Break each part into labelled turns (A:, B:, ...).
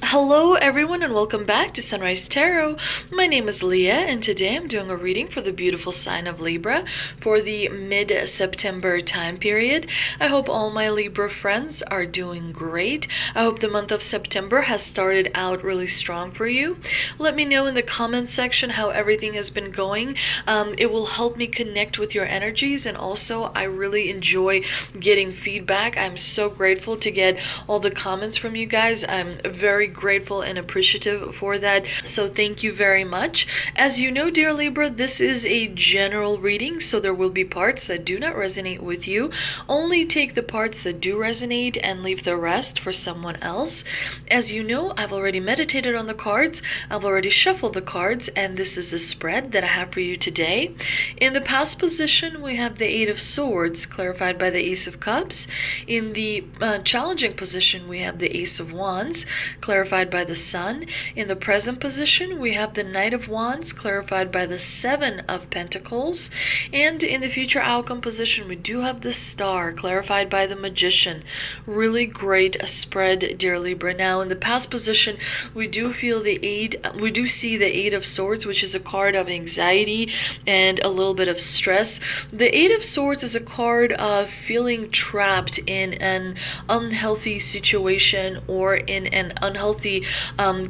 A: Hello, everyone, and welcome back to Sunrise Tarot. My name is Leah, and today I'm doing a reading for the beautiful sign of Libra for the mid-September time period. I hope all my Libra friends are doing great. I hope the month of September has started out really strong for you. Let me know in the comments section how everything has been going. It will help me connect with your energies, and also I really enjoy getting feedback. I'm so grateful to get all the comments from you guys. I'm very grateful and appreciative for that, so thank you very much. As you know, dear Libra, this is a general reading, so there will be parts that do not resonate with you. Only take the parts that do resonate and leave the rest for someone else. As you know, I've already meditated on the cards, I've already shuffled the cards, and this is the spread that I have for you today. In the past position, we have the Eight of Swords, clarified by the Ace of Cups. In the challenging position, we have the Ace of Wands, clarified by the Sun. In the present position, we have the Knight of Wands, clarified by the Seven of Pentacles. And in the future outcome position, we do have the Star, clarified by the Magician. Really great spread, dear Libra. Now, in the past position, we do see the Eight of Swords, which is a card of anxiety and a little bit of stress. The Eight of Swords is a card of feeling trapped in an unhealthy situation or in an unhealthy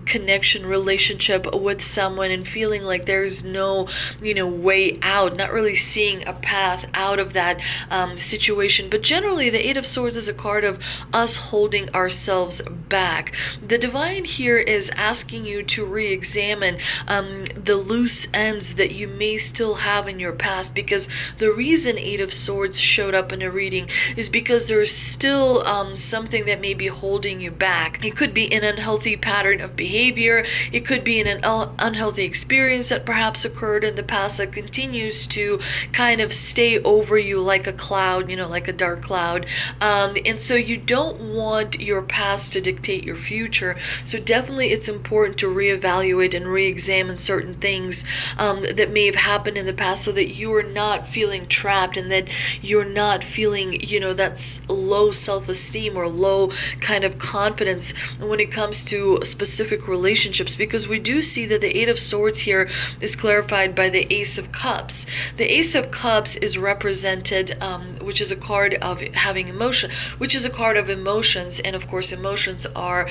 A: connection, relationship with someone, and feeling like there's no way out, not really seeing a path out of that situation. But generally, the Eight of Swords is a card of us holding ourselves back. The divine here is asking you to re-examine the loose ends that you may still have in your past, because the reason Eight of Swords showed up in a reading is because there's still something that may be holding you back. It could be an unhealthy pattern of behavior. It could be in an unhealthy experience that perhaps occurred in the past that continues to kind of stay over you like a cloud, like a dark cloud. And so you don't want your past to dictate your future. So definitely it's important to reevaluate and re-examine certain things that may have happened in the past, so that you are not feeling trapped and that you're not feeling, that's low self-esteem or low kind of confidence when it comes to specific relationships, because we do see that the Eight of Swords here is clarified by the Ace of Cups. The Ace of Cups is represented, which is a card of having emotion, which is a card of emotions, and of course emotions are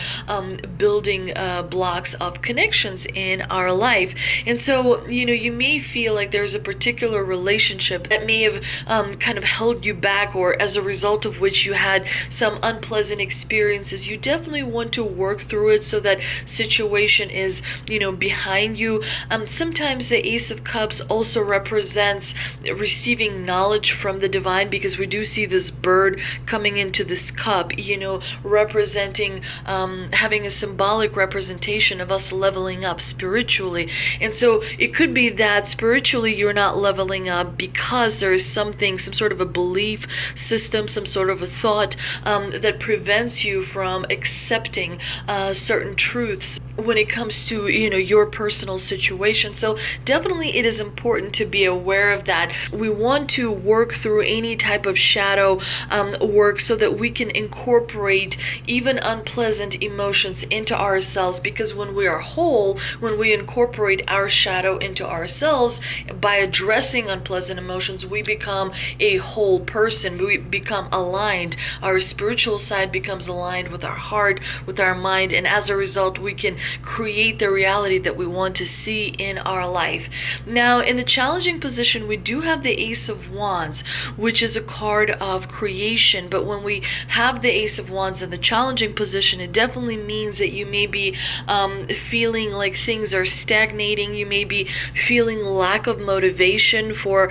A: building blocks of connections in our life. And so you may feel like there's a particular relationship that may have kind of held you back, or as a result of which you had some unpleasant experiences. You definitely want to work through it so that situation is behind you. Sometimes the Ace of Cups also represents receiving knowledge from the divine, because we do see this bird coming into this cup, representing having a symbolic representation of us leveling up spiritually. And so it could be that spiritually you're not leveling up because there is some sort of a belief system, some sort of a thought that prevents you from accepting certain truths when it comes to your personal situation. So definitely it is important to be aware of that. We want to work through any type of shadow work so that we can incorporate even unpleasant emotions into ourselves, because when we are whole, when we incorporate our shadow into ourselves by addressing unpleasant emotions, we become a whole person. We become aligned. Our spiritual side becomes aligned with our heart, with our mind, and as a result we can create the reality that we want to see in our life. Now, in the challenging position, we do have the Ace of Wands, which is a card of creation. But when we have the Ace of Wands in the challenging position, it definitely means that you may be feeling like things are stagnating. You may be feeling lack of motivation for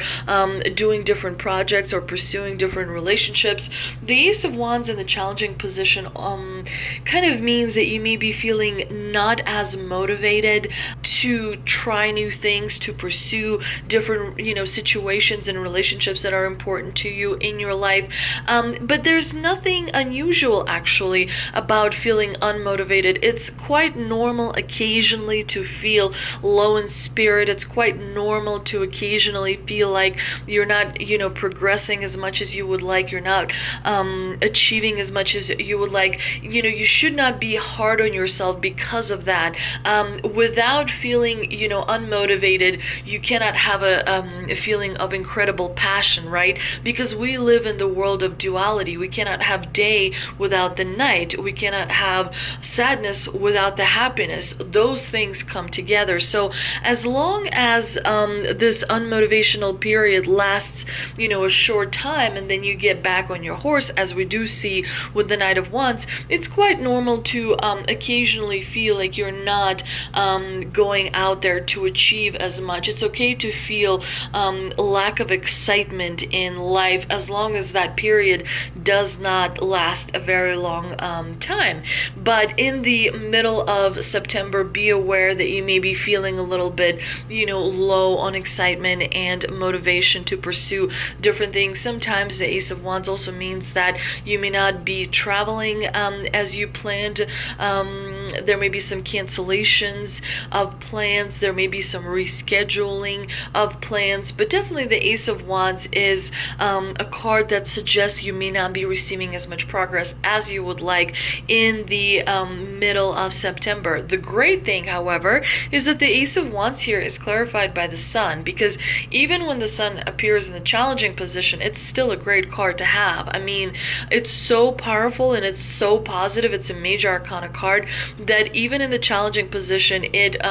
A: doing different projects or pursuing different relationships. The Ace of Wands in the challenging position kind of means that you may be feeling not as motivated to try new things, to pursue different situations and relationships that are important to you in your life. But there's nothing unusual actually about feeling unmotivated. It's quite normal occasionally to feel low in spirit. It's quite normal to occasionally feel like you're not progressing as much as you would like. You're not achieving as much as you would like. You should not be hard hard on yourself because of that. Without feeling, unmotivated, you cannot have a feeling of incredible passion, right? Because we live in the world of duality. We cannot have day without the night. We cannot have sadness without the happiness. Those things come together. So as long as this unmotivational period lasts, a short time, and then you get back on your horse, as we do see with the Knight of Wands, it's quite normal to occasionally feel like you're not going out there to achieve as much. It's okay to feel lack of excitement in life, as long as that period does not last a very long time. But in the middle of September, be aware that you may be feeling a little bit, low on excitement and motivation to pursue different things. Sometimes the Ace of Wands also means that you may not be traveling as you planned. There may be some cancellations of plans. There may be some rescheduling of plans. But definitely the Ace of Wands is a card that suggests you may not be receiving as much progress as you would like in the middle of September. The great thing, however, is that the Ace of Wands here is clarified by the Sun, because even when the Sun appears in the challenging position, it's still a great card to have. I mean, it's so powerful and it's so positive. It's a major arcana card that even in the challenging position, it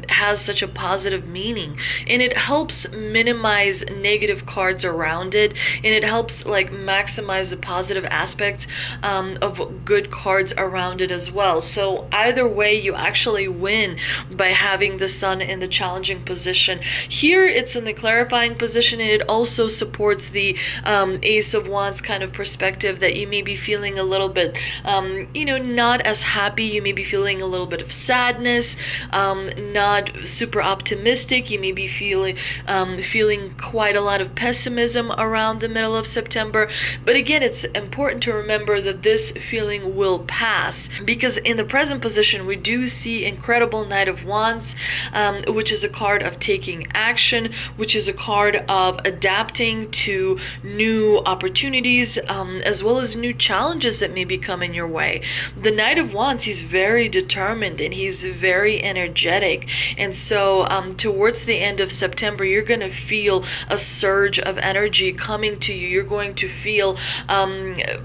A: has such a positive meaning, and it helps minimize negative cards around it, and it helps like maximize the positive aspects of good cards around it as well. So either way, you actually win by having the Sun in the challenging position. Here it's in the clarifying position, and it also supports the Ace of Wands kind of perspective that you may be feeling a little bit not as happy. You may be feeling a little bit of sadness, not super optimistic. You may be feeling quite a lot of pessimism around the middle of September. But again, it's important to remember that this feeling will pass, because in the present position we do see incredible Knight of Wands, which is a card of taking action, which is a card of adapting to new opportunities, as well as new challenges that may be coming your way. The Knight of Wands, he's very determined and he's very energetic, and so towards the end of September, you're going to feel a surge of energy coming to you. You're going to feel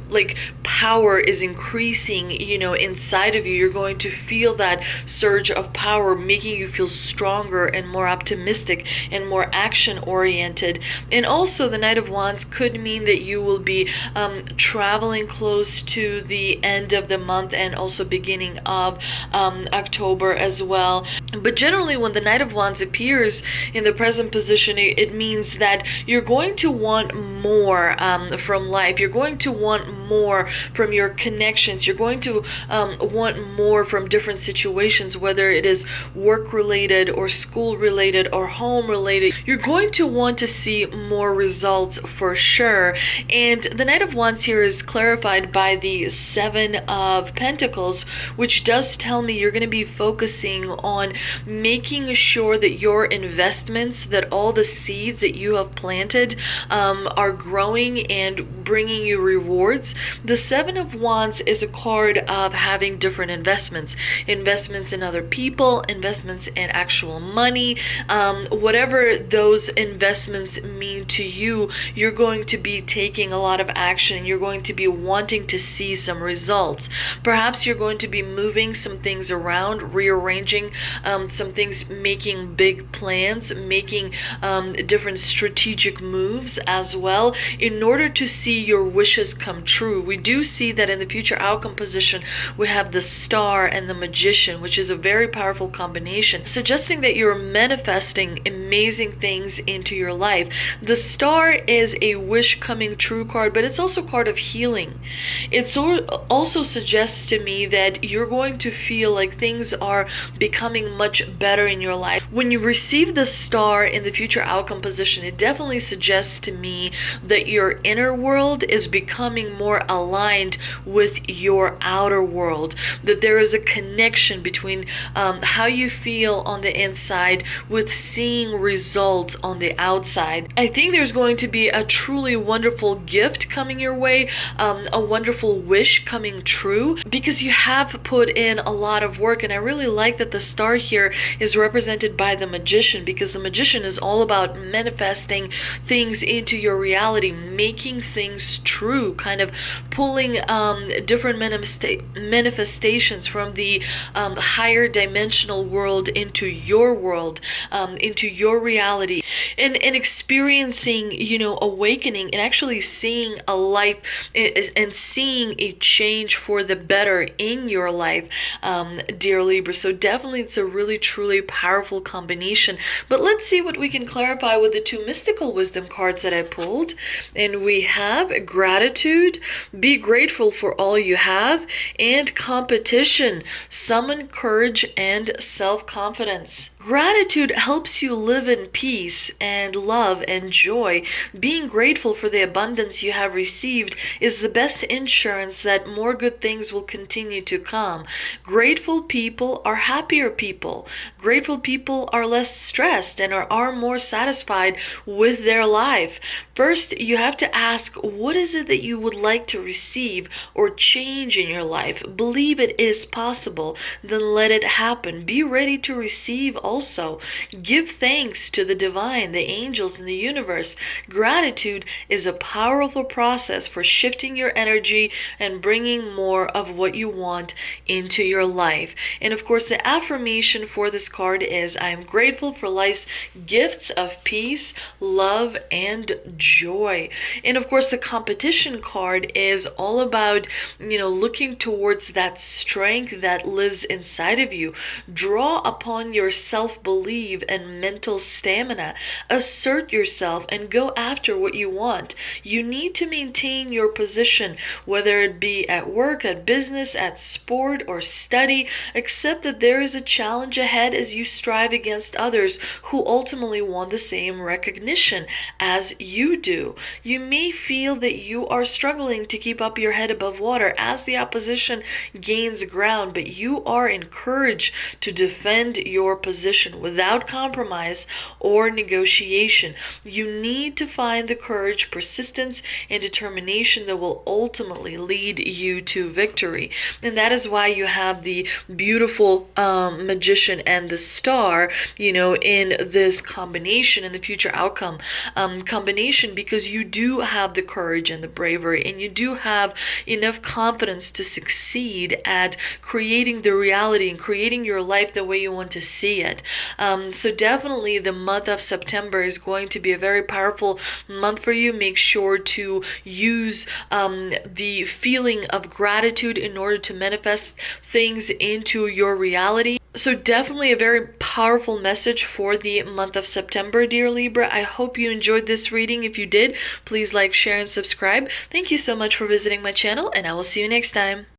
A: like power is increasing, inside of you. You're going to feel that surge of power, making you feel stronger and more optimistic and more action oriented. And also the Knight of Wands could mean that you will be traveling close to the end of the month and also beginning of October as well. But generally, when the Knight of Wands appears in the present position, it means that you're going to want more from life. You're going to want more from your connections. You're going to want more from different situations, whether it is work related or school related or home related. You're going to want to see more results for sure. And the Knight of Wands here is clarified by the Seven of Pentacles, which does tell me you're going to be focusing on making sure that your investments, that all the seeds that you have planted are growing and bringing you rewards. The Seven of Wands is a card of having different investments in other people, investments in actual money, whatever those investments mean to you. You're going to be taking a lot of action. You're going to be wanting to see some results. Perhaps you're going to be moving some things around, rearranging some things, making big plans, making different strategic moves as well, in order to see your wishes come true. We do see that in the future outcome position, we have the Star and the Magician, which is a very powerful combination, suggesting that you're manifesting amazing things into your life. The Star is a wish coming true card, but it's also a card of healing. It also suggests to me that you're going to feel like things are becoming much better in your life. When you receive the Star in the future outcome position, it definitely suggests to me that your inner world is becoming more more aligned with your outer world, that there is a connection between how you feel on the inside with seeing results on the outside. I think there's going to be a truly wonderful gift coming your way, a wonderful wish coming true, because you have put in a lot of work. And I really like that the star here is represented by the magician, because the magician is all about manifesting things into your reality, making things true, kind of pulling different manifestations from the higher dimensional world into your world, into your reality, and experiencing, awakening, and actually seeing a life and seeing a change for the better in your life, dear Libra. So definitely it's a really truly powerful combination. But let's see what we can clarify with the two mystical wisdom cards that I pulled. And we have gratitude, be grateful for all you have, and competition, summon courage and self-confidence. Gratitude helps you live in peace and love and joy. Being grateful for the abundance you have received is the best insurance that more good things will continue to come. Grateful people are happier people. Grateful people are less stressed and are more satisfied with their life. First, you have to ask, what is it that you would like to receive or change in your life? Believe it is possible, then let it happen. Be ready to receive also. Give thanks to the divine, the angels, and the universe. Gratitude is a powerful process for shifting your energy and bringing more of what you want into your life. And of course, the affirmation for this card is, I am grateful for life's gifts of peace, love, and joy. And of course, the competition card is all about, looking towards that strength that lives inside of you. Draw upon your self-belief and mental stamina. Assert yourself and go after what you want. You need to maintain your position, whether it be at work, at business, at sport, or study. Accept that there is a challenge ahead as you strive against others who ultimately want the same recognition as you do. You may feel that you are struggling to keep up your head above water as the opposition gains ground, but you are encouraged to defend your position without compromise or negotiation. You need to find the courage, persistence, and determination that will ultimately lead you to victory. And that is why you have the beautiful magician and the star, in this combination, in the future outcome combination, because you do have the courage and the bravery, and you do have enough confidence to succeed at creating the reality and creating your life the way you want to see it. So definitely the month of September is going to be a very powerful month for you. Make sure to use the feeling of gratitude in order to manifest things into your reality. So definitely a very powerful message for the month of September, dear Libra. I hope you enjoyed this reading. If you did, please like, share, and subscribe. Thank you so much for visiting my channel, and I will see you next time.